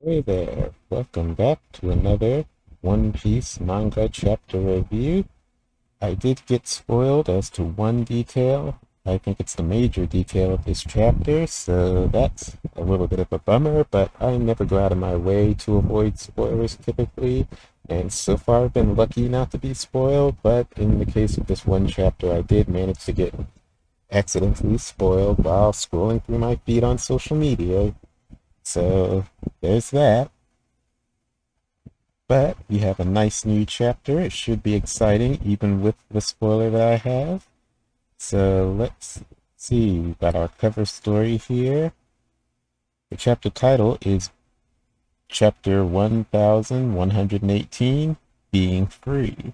Hey there, welcome back to another One Piece manga chapter review. I did get spoiled as to one detail. I think it's the major detail of this chapter, so that's a little bit of a bummer, but I never go out of my way to avoid spoilers typically, and so far I've been lucky not to be spoiled, but in the case of this one chapter, I did manage to get accidentally spoiled while scrolling through my feed on social media. So there's that. But we have a nice new chapter. It should be exciting, even with the spoiler that I have. So let's see. We've got our cover story here. The chapter title is Chapter 1118, Being Free.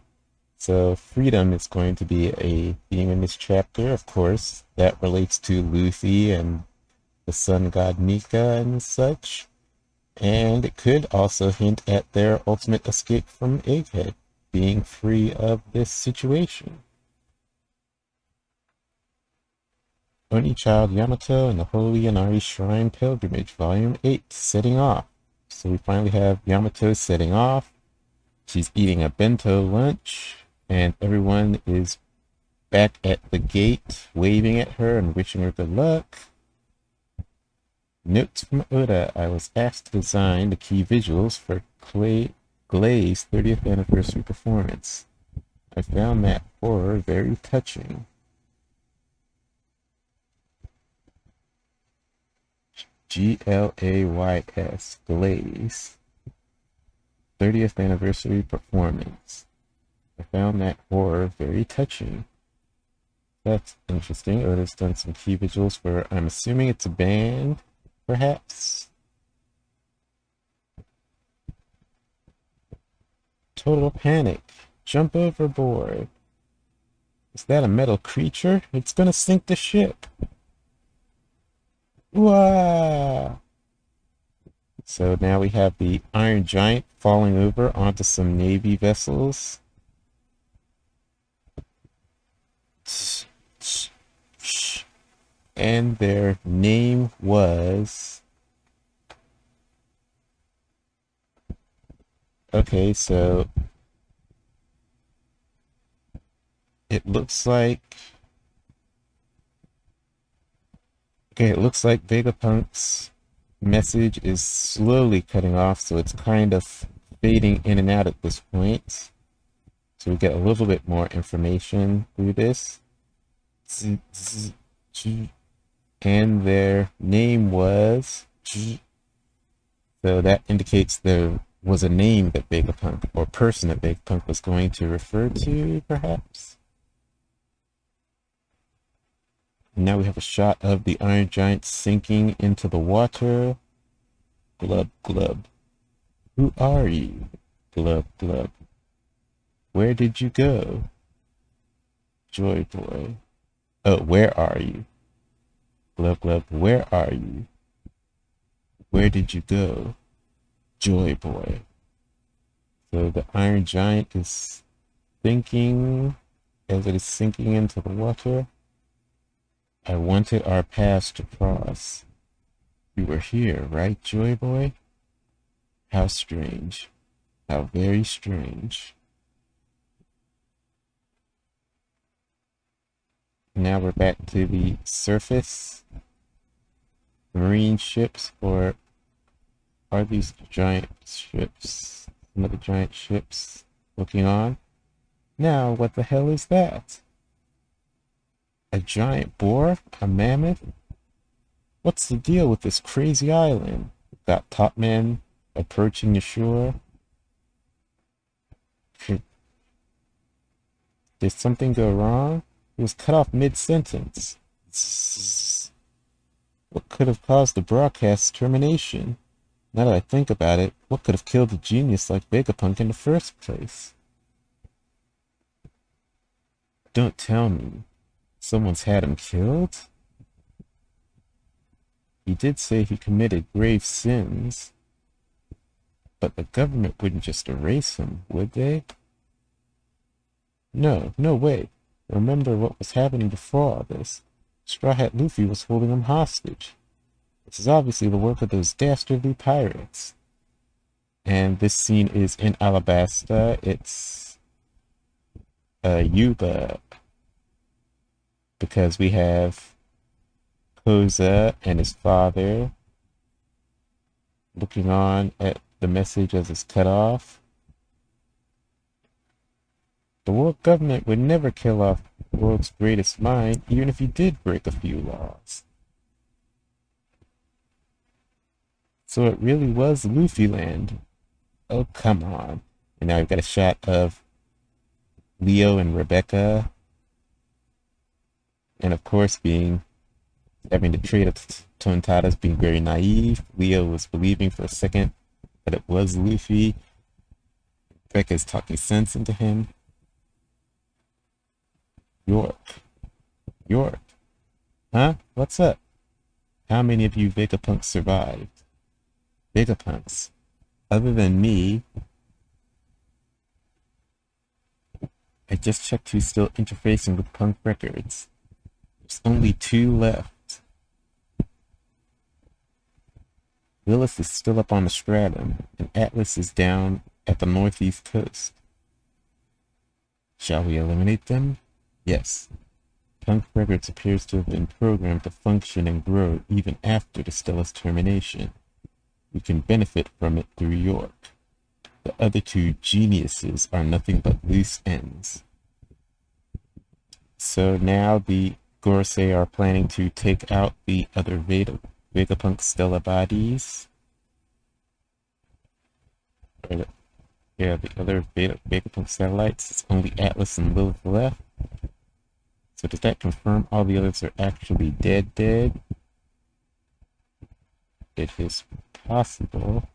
So freedom is going to be a theme in this chapter, of course. That relates to Luffy and the sun god Nika and such. And it could also hint at their ultimate escape from Egghead, being free of this situation. Only Child Yamato and the Holy Inari Shrine Pilgrimage, Volume 8, setting off. So we finally have Yamato setting off. She's eating a bento lunch, and everyone is back at the gate, waving at her and wishing her good luck. Notes from Oda. I was asked to design the key visuals for Glay's 30th anniversary performance. I found that horror very touching. Glays, Glaze 30th anniversary performance. I found that horror very touching. That's interesting. Oda's done some key visuals for, I'm assuming it's a band, perhaps? Total panic. Jump overboard. Is that a metal creature? It's gonna sink the ship. Wow. So now we have the Iron Giant falling over onto some Navy vessels. And their name was... Okay, so it looks like... Okay, it looks like Vegapunk's message is slowly cutting off, so it's kind of fading in and out at this point. So we get a little bit more information through this. And their name was... So that indicates there was a name that Vegapunk, or person that Vegapunk was going to refer to, perhaps? Now we have a shot of the Iron Giant sinking into the water. Glub, glub. Who are you? Glub, glub. Where did you go? Joy Boy. Oh, where are you? Glub, glub. Where are you? Where did you go? Joy Boy. So the Iron Giant is thinking as it is sinking into the water. I wanted our paths to cross. You were here, right, Joy Boy? How strange. How very strange. Now we're back to the surface. Marine ships, or are these giant ships? Some of the giant ships looking on. Now, what the hell is that? A giant boar? A mammoth? What's the deal with this crazy island? Got top men approaching the shore. Did something go wrong? He was cut off mid-sentence. What could have caused the broadcast termination? Now that I think about it, what could have killed a genius like Vegapunk in the first place? Don't tell me. Someone's had him killed? He did say he committed grave sins. But the government wouldn't just erase him, would they? No, no way. Remember what was happening before all this. Straw Hat Luffy was holding him hostage. This is obviously the work of those dastardly pirates. And this scene is in Alabasta. It's Yuba, because we have Koza and his father looking on at the message as it's cut off. The world government would never kill off the world's greatest mind, even if he did break a few laws. So it really was Luffy land. Oh, come on. And now we've got a shot of Leo and Rebecca. And of course, having the trait of Tontadas being very naive. Leo was believing for a second that it was Luffy. Rebecca's talking sense into him. York. York. Huh? What's up? How many of you Vegapunks survived? Vegapunks. Other than me, I just checked who's still interfacing with Punk Records. There's only 2 left. Willis is still up on the stratum, and Atlas is down at the northeast coast. Shall we eliminate them? Yes. Punk Records appears to have been programmed to function and grow even after the Stella's termination. We can benefit from it through York. The other 2 geniuses are nothing but loose ends. So now the Gorosei are planning to take out the other Vegapunk Stella bodies. Yeah, the other Vegapunk satellites. It's only Atlas and Lilith left. So does that confirm all the others are actually dead? It is possible.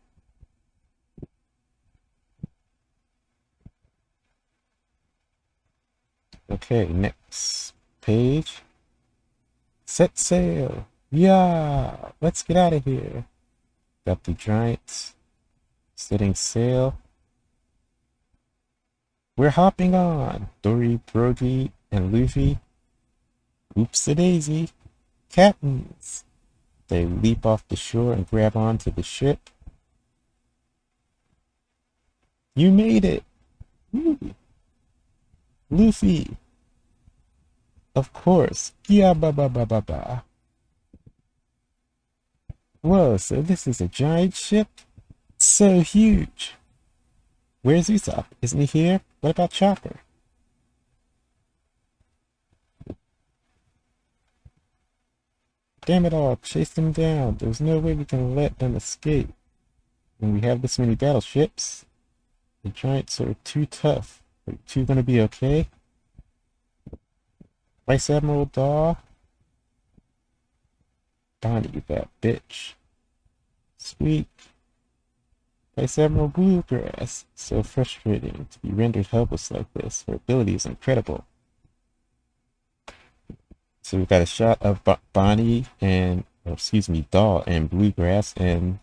Okay, next page. Set sail. Yeah, let's get out of here. Got the giants setting sail. We're hopping on. Dory, Brogy, and Luffy. Oops-a-daisy. Captains. They leap off the shore and grab onto the ship. You made it. Woo. Luffy. Of course. Yeah, ba ba ba ba ba. Whoa, so this is a giant ship? So huge. Where's Usopp? Isn't he here? What about Chopper? Damn it all, chase them down. There's no way we can let them escape. When we have this many battleships, the giants are too tough. Are you two gonna be okay? Vice Admiral Daw? Bonnie, that bitch. Sweet. Vice Admiral Bluegrass. So frustrating to be rendered helpless like this. Her ability is incredible. So we've got a shot of Bonnie and, Daw and Bluegrass, and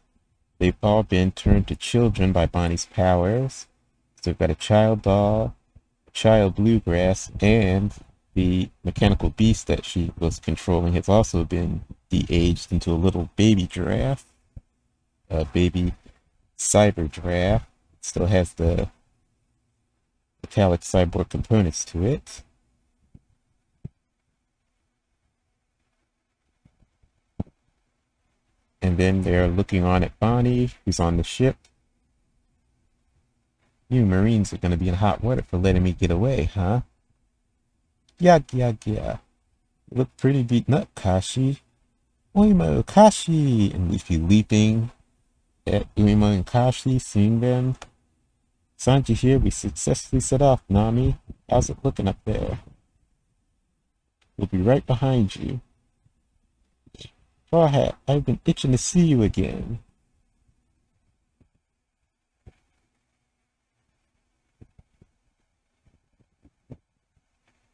they've all been turned to children by Bonnie's powers. So we've got a child Daw, a child Bluegrass, and the mechanical beast that she was controlling has also been de-aged into a little baby giraffe, a baby cyber giraffe. It still has the metallic cyborg components to it. And then they're looking on at Bonnie, who's on the ship. You Marines are going to be in hot water for letting me get away, huh? Yeah. You look pretty beaten up, Kashi. Oimo, Kashi! And Luffy leaping at Uemo and Kashi, seeing them. Sanji here, we successfully set off, Nami. How's it looking up there? We'll be right behind you. Straw Hat, I've been itching to see you again.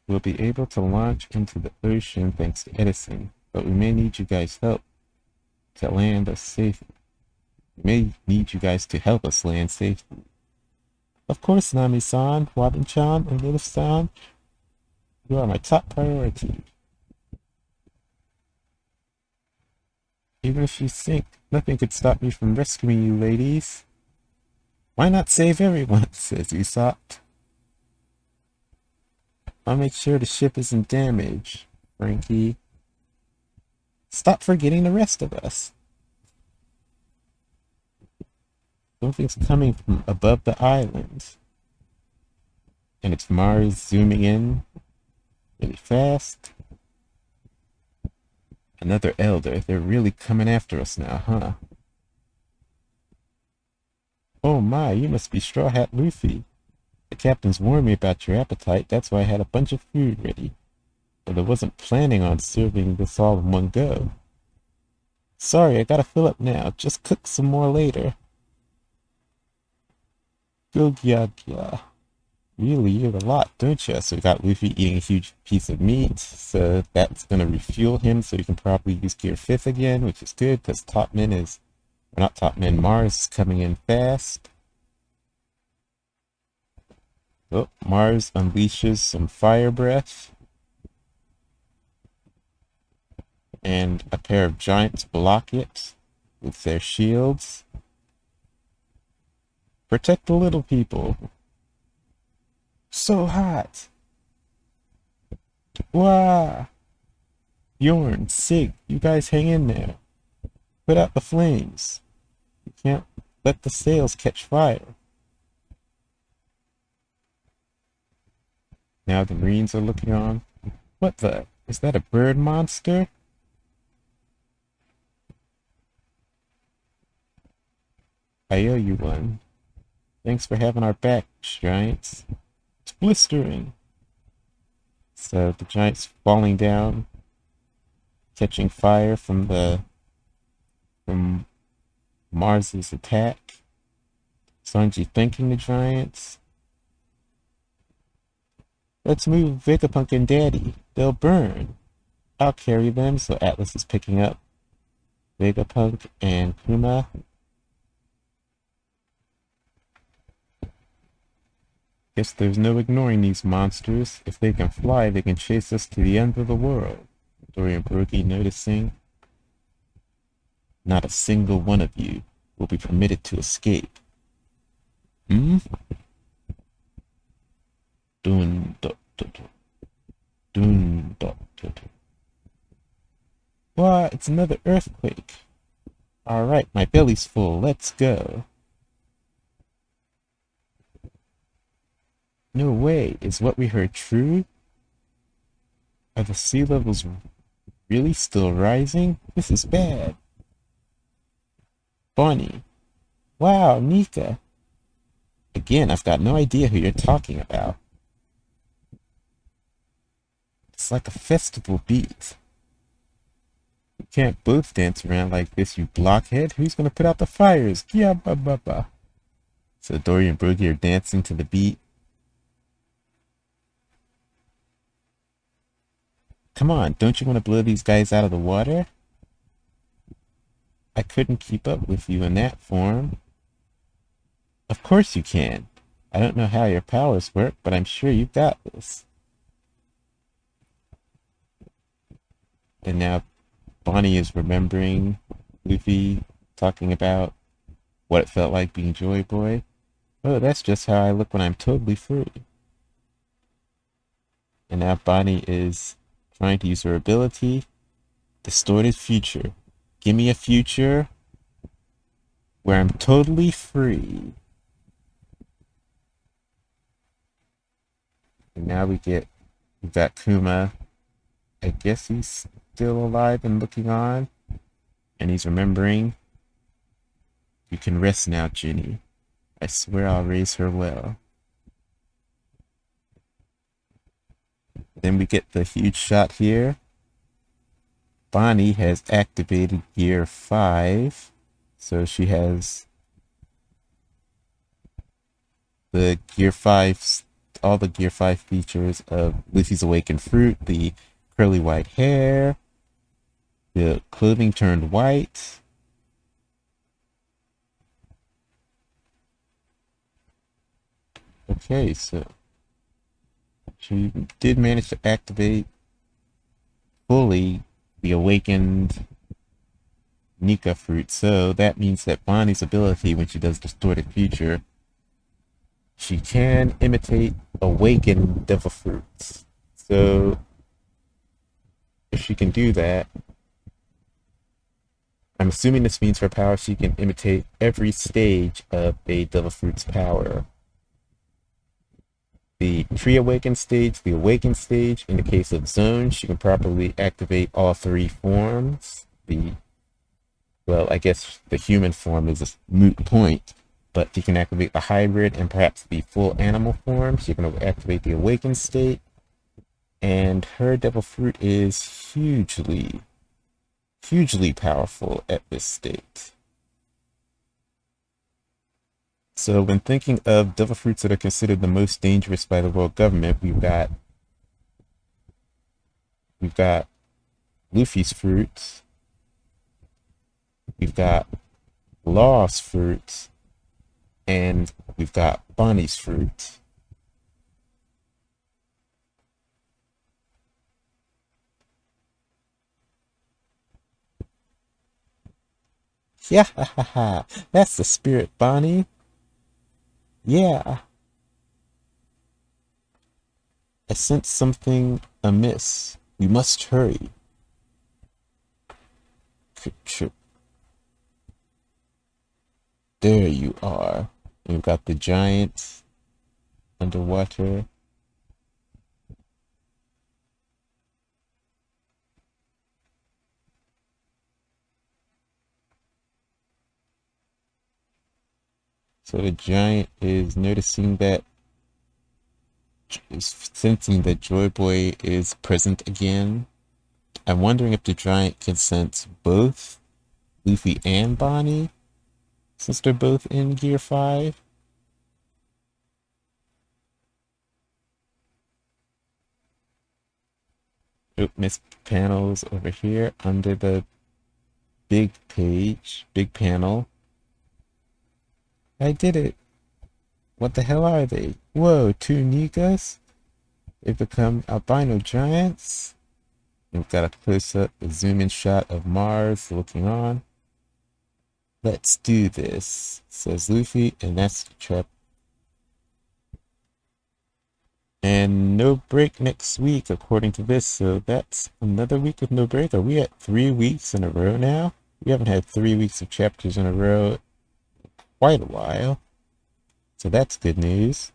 We'll be able to launch into the ocean thanks to Edison, but we may need you guys' help to land us safely. We may need you guys to help us land safely. Of course, Nami-san, Wabin-chan, and Lilith-san, you are my top priority. Even if you sink, nothing could stop me from rescuing you, ladies. Why not save everyone, says Usopp. I'll make sure the ship isn't damaged, Frankie. Stop forgetting the rest of us. Something's coming from above the island. And it's Mars zooming in really fast. Another elder. They're really coming after us now, huh? Oh my, you must be Straw Hat Luffy. The captain's warned me about your appetite. That's why I had a bunch of food ready. But I wasn't planning on serving this all in one go. Sorry, I gotta fill up now. Just cook some more later. Gogya. Really eat a lot, don't you? So we got Luffy eating a huge piece of meat. So that's gonna refuel him so he can probably use Gear 5th again, which is good because Topman is... Or not Topman, Mars is coming in fast. Oh, Mars unleashes some fire breath. And a pair of giants block it with their shields. Protect the little people. So hot. Wah! Bjorn, Sig, you guys hang in there. Put out the flames. You can't let the sails catch fire. Now the Marines are looking on. What the? Is that a bird monster? I owe you one. Thanks for having our backs, giants. It's blistering. So the giants falling down, catching fire from Mars's attack. Sanji thanking the giants. Let's move Vegapunk and Daddy. They'll burn. I'll carry them, so Atlas is picking up Vegapunk and Kuma. Guess there's no ignoring these monsters. If they can fly, they can chase us to the end of the world. Dory and Brookie noticing. Not a single one of you will be permitted to escape. Hmm? Dun, dun, dun, dun. Dun, dun, dun, dun. Why, it's another earthquake. Alright, my belly's full. Let's go. No way. Is what we heard true? Are the sea levels really still rising? This is bad. Bonnie. Wow, Nika. Again, I've got no idea who you're talking about. It's like a festival beat. You can't both dance around like this, you blockhead. Who's gonna put out the fires? Yeah, ba ba ba. So Dory and Brookie are dancing to the beat. Come on, don't you want to blow these guys out of the water? I couldn't keep up with you in that form. Of course you can. I don't know how your powers work, but I'm sure you've got this. And now Bonnie is remembering Luffy talking about what it felt like being Joy Boy. Oh, that's just how I look when I'm totally free. And now Bonnie is trying to use her ability. Distorted future. Give me a future where I'm totally free. And now we've got Kuma. I guess he's still alive and looking on. And he's remembering. You can rest now, Ginny. I swear I'll raise her well. Then we get the huge shot here. Bonnie has activated Gear 5. So she has the Gear 5, all the Gear 5 features of Luffy's Awakened Fruit, the curly white hair, the clothing turned white. Okay, so she did manage to activate fully the awakened Nika fruit, so that means that Bonnie's ability when she does Distorted Future she can imitate awakened devil fruits. So if she can do that, I'm assuming this means for power she can imitate every stage of a devil fruit's power. The pre-awakened stage, the awakened stage. In the case of Zone, she can properly activate all three forms. Well, I guess the human form is a moot point, but she can activate the hybrid and perhaps the full animal form. She can activate the awakened state, and her devil fruit is hugely, hugely powerful at this state. So when thinking of devil fruits that are considered the most dangerous by the world government, we've got Luffy's fruits, we've got Law's fruits, and we've got Bonnie's fruit. Yeah, ha, ha, ha. That's the spirit, Bonnie. Yeah, I sense something amiss. We must hurry. There you are. We've got the giant underwater. So the giant is noticing that, is sensing that Joy Boy is present again. I'm wondering if the giant can sense both Luffy and Bonnie, since they're both in Gear 5. Oh, Miss Panels over here under the big page, big panel. I did it. What the hell are they? Whoa, two Nigas? They've become albino giants. We've got a close-up, a zoom-in shot of Mars looking on. Let's do this, says Luffy, and that's the trap. And no break next week, according to this, so that's another week of no break. Are we at 3 weeks in a row now? We haven't had 3 weeks of chapters in a row quite a while. So that's good news.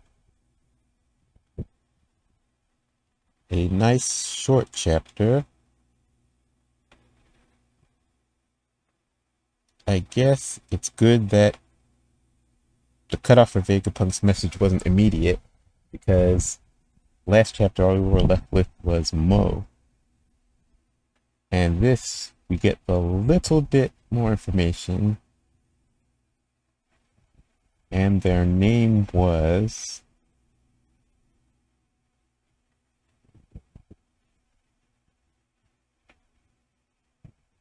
A nice short chapter. I guess it's good that the cutoff for Vegapunk's message wasn't immediate, because last chapter all we were left with was Mo. And this, we get a little bit more information. And their name was...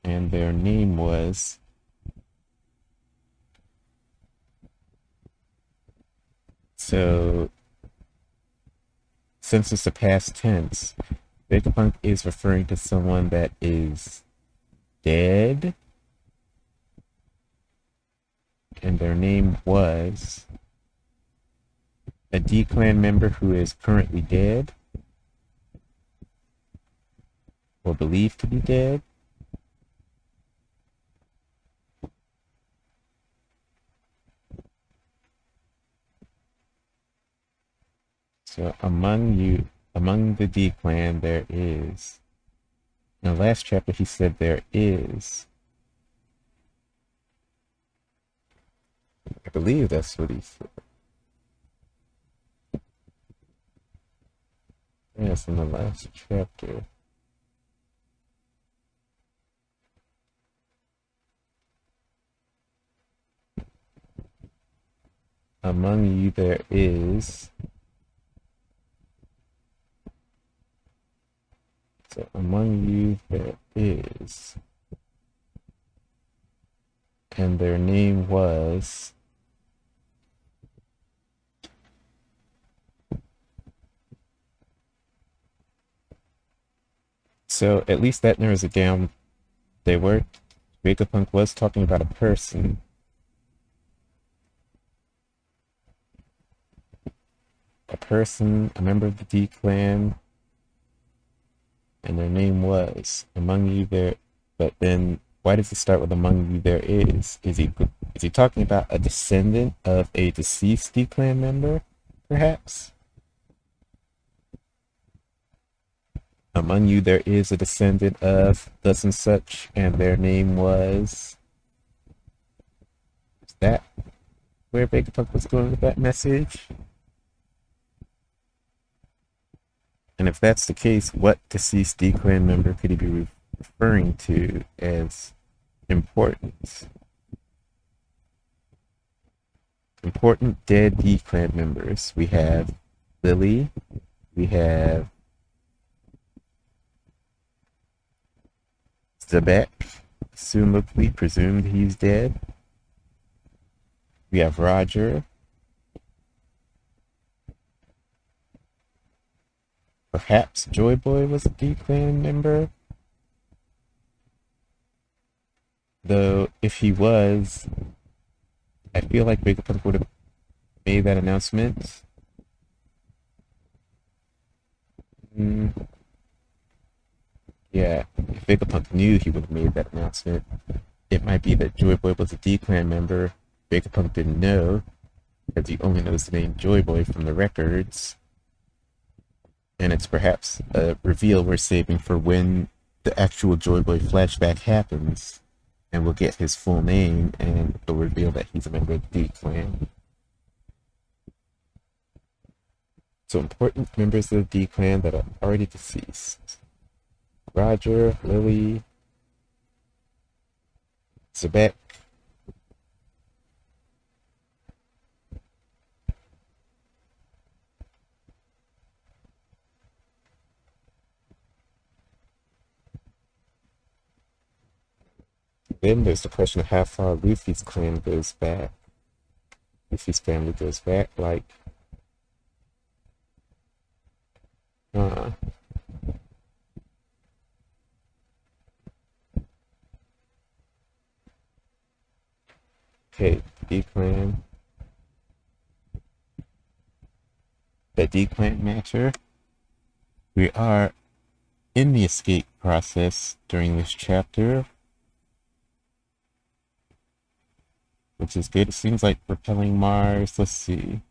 And their name was... So, since it's the past tense, Vegapunk is referring to someone that is dead. And their name was a D-Clan member who is currently dead, or believed to be dead. So among the D-Clan, there is... In the last chapter, he said there is... I believe that's what he said. Yes, in the last chapter. Among you there is... So among you there is... And their name was... So at least that narrows it down. Vegapunk was talking about a person. person, a member of the D clan, and their name was among you there. But then, why does it start with among you there is? Is he talking about a descendant of a deceased D clan member, perhaps? Among you there is a descendant of thus and such, and their name was. Is that where Vegapunk was going with that message? And if that's the case, what deceased D clan member could he be referring to as important? Important dead D clan members. We have Lily. We have Zebek, assumably presumed he's dead. We have Roger. Perhaps Joy Boy was a D clan member. Though, if he was, I feel like Vegapunk would have made that announcement. Yeah, if Vegapunk knew he would have made that announcement, it might be that Joy Boy was a D clan member. Vegapunk didn't know, because he only knows the name Joy Boy from the records. And it's perhaps a reveal we're saving for when the actual Joy Boy flashback happens, and we'll get his full name, and it'll reveal that he's a member of the D clan. So important members of the D clan that are already deceased. Roger, Lily, Zebek. Then there's the question of how far Luffy's clan goes back. Luffy's family goes back like okay, D clan. The D clan matter. We are in the escape process during this chapter, which is good. It seems like repelling Mars. Let's see.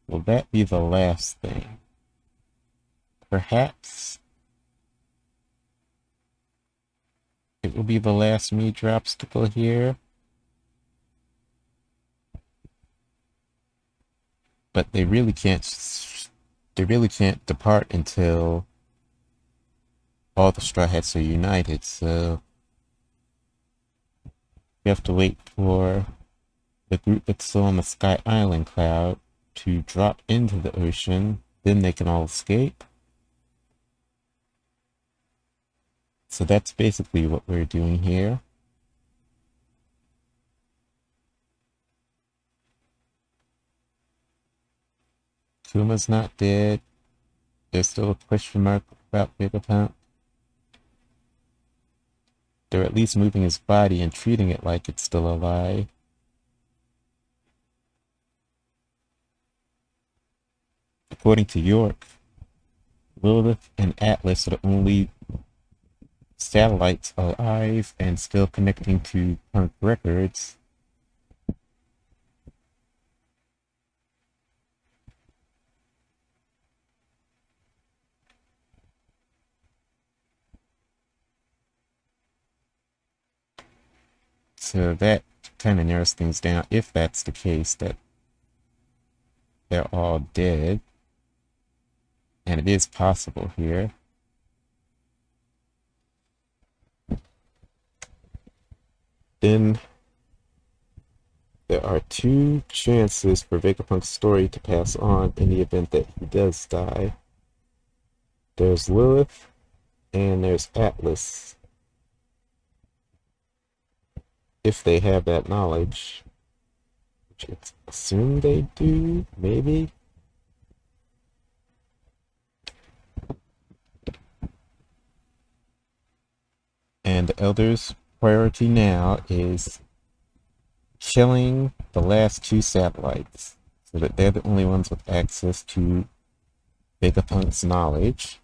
Will that be the last thing? Perhaps it will be the last major obstacle here. But they really can't depart until all the Straw Hats are united, so we have to wait for the group that's still on the Sky Island cloud to drop into the ocean, then they can all escape. So that's basically what we're doing here. Kuma's not dead. There's still a question mark about Vegapunk. They're at least moving his body and treating it like it's still alive. According to York, Lilith and Atlas are the only satellites alive and still connecting to Punk Records. So that kind of narrows things down, if that's the case, that they're all dead. And it is possible here. Then there are two chances for Vegapunk's story to pass on in the event that he does die. There's Lilith and there's Atlas. If they have that knowledge, which I assume they do, maybe. And the Elder's priority now is killing the last two satellites so that they're the only ones with access to Vegapunk's knowledge.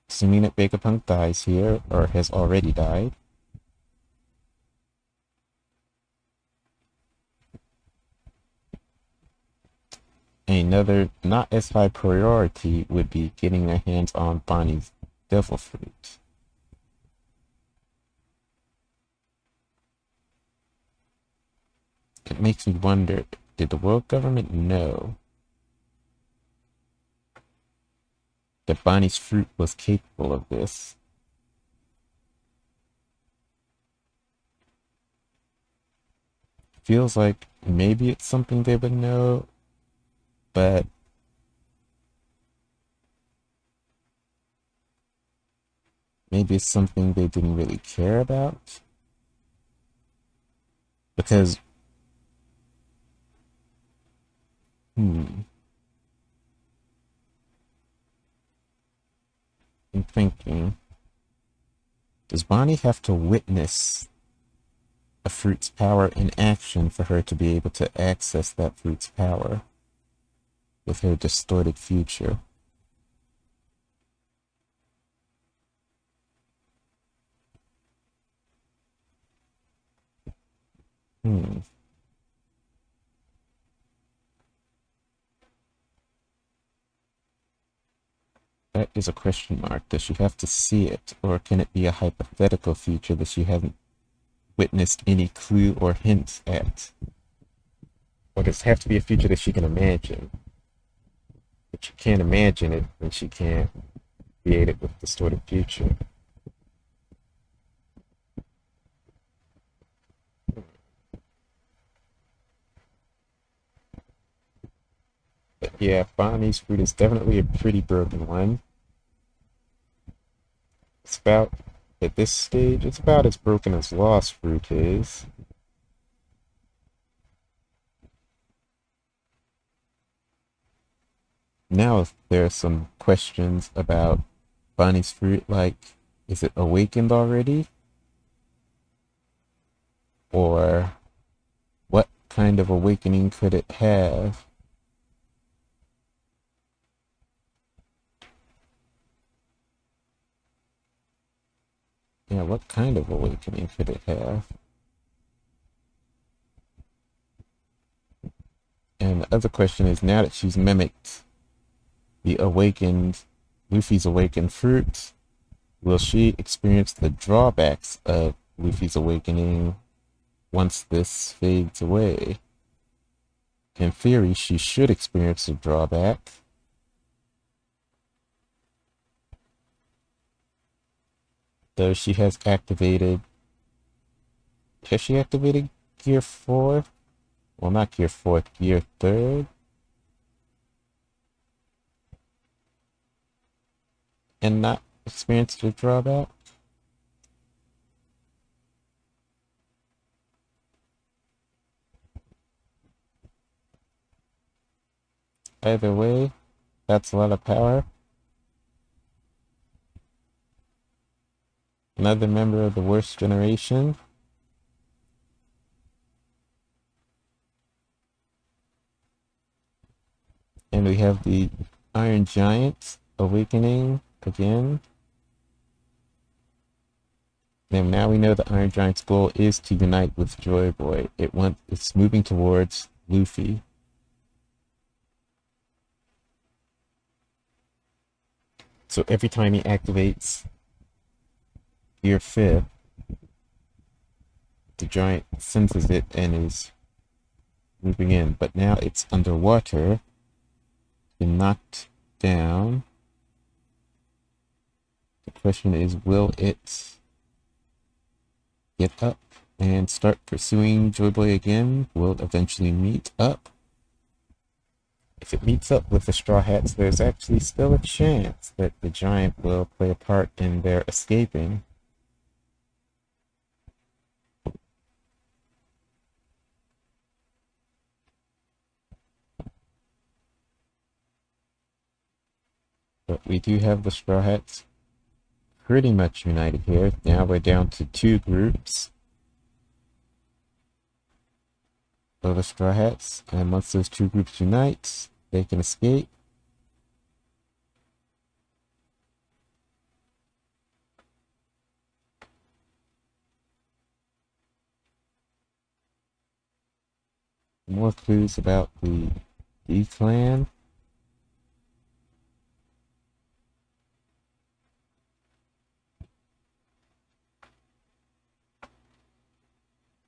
Assuming that Vegapunk dies here, or has already died. Another not as high priority would be getting their hands on Bonnie's devil fruit. It makes me wonder, did the world government know that Bonnie's fruit was capable of this? Feels like maybe it's something they would know, but maybe it's something they didn't really care about. Because, I'm thinking, does Bonnie have to witness a fruit's power in action for her to be able to access that fruit's power with her distorted future? Hmm. That is a question mark. Does she have to see it, or can it be a hypothetical future that she hasn't witnessed any clue or hint at? Or does it have to be a future that she can imagine? If she can't imagine it, then she can't create it with distorted future. But yeah, Bonnie's fruit is definitely a pretty broken one. It's about, at this stage, it's about as broken as Lost Fruit is. Now, if there are some questions about Bonnie's fruit, like, is it awakened already? Or what kind of awakening could it have? Yeah, what kind of awakening could it have? And the other question is, now that she's mimicked the awakened, Luffy's awakened fruit, will she experience the drawbacks of Luffy's awakening once this fades away? In theory, she should experience a drawback. Though she has activated... Has she activated Gear 4? Well, not Gear 4, Gear 3rd? And not experienced a drawback? Either way, that's a lot of power. Another member of the worst generation. And we have the Iron Giant awakening again. And now we know the Iron Giant's goal is to unite with Joy Boy. It's moving towards Luffy. So every time he activates Gear 5th, the giant senses it and is moving in. But now it's underwater, been knocked down. The question is, will it get up and start pursuing Joy Boy again? Will it eventually meet up? If it meets up with the Straw Hats, there's actually still a chance that the giant will play a part in their escaping. But we do have the Straw Hats pretty much united here. Now we're down to 2 groups of the Straw Hats, and once those 2 groups unite, they can escape. More clues about the D-Clan.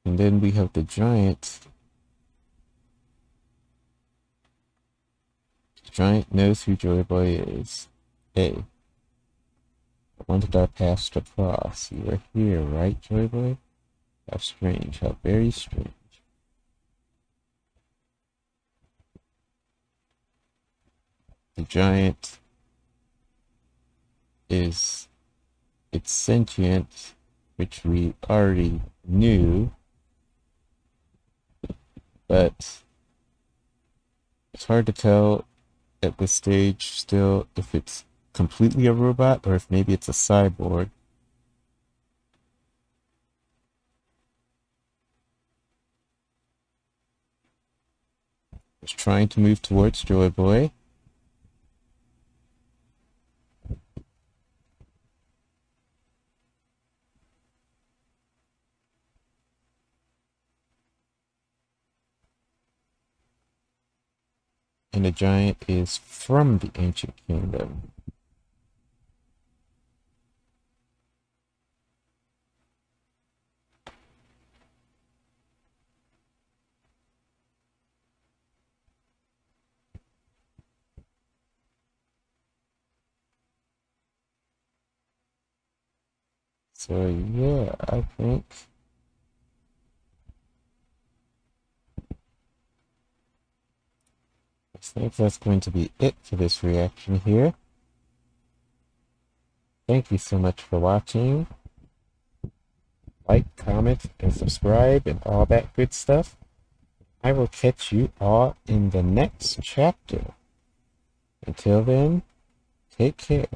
And then we have the giant. The giant knows who Joy Boy is. Hey, when did our paths to cross? You were here, right, Joy Boy? How strange, how very strange. The giant it's sentient, which we already knew, but it's hard to tell at this stage still if it's completely a robot or if maybe it's a cyborg. It's trying to move towards Joy Boy. And the giant is from the ancient kingdom. So yeah, I think that's going to be it for this reaction here. Thank you so much for watching. Like, comment, and subscribe, and all that good stuff. I will catch you all in the next chapter. Until then, take care.